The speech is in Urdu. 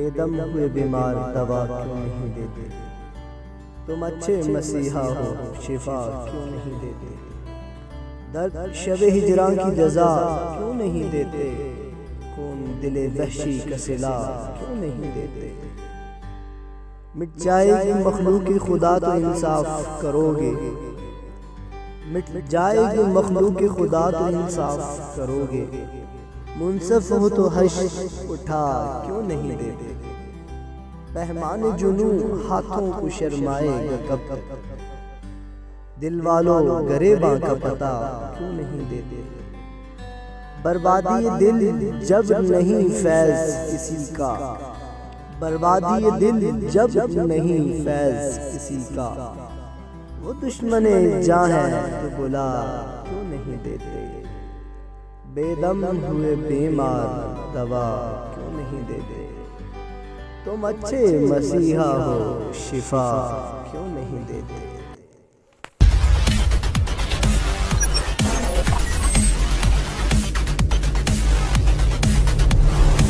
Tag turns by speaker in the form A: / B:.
A: بے دم ہوئے بیمار دوا کیوں نہیں دیتے؟ تم اچھے مسیحا ہو شفا کیوں نہیں دیتے؟ درد شب ہجراں کی جزا کیوں نہیں دیتے؟ خون دل وحشی کا صلا کیوں نہیں دیتے؟ مٹ جائے گی مخلوق خدا تو انصاف کرو گے، مٹ جائے گی مخلوق خدا تو انصاف کرو گے، منصف ہو تو حشر اٹھا کیوں نہیں دیتے؟ پہمان جنوں ہاتھوں کو شرمائے گا کب تک؟ دل والوں گریباں کا پتہ کیوں نہیں دیتے؟ بربادی دل جب نہیں فیض کسی کا، بربادی دل جب نہیں فیض کسی کا، وہ دشمن جاں ہے تو بلا کیوں نہیں دیتے؟ بے دم ہوئے بیمار دوا کیوں نہیں دیتے؟ تم اچھے مسیحا ہو شفا کیوں نہیں دیتے؟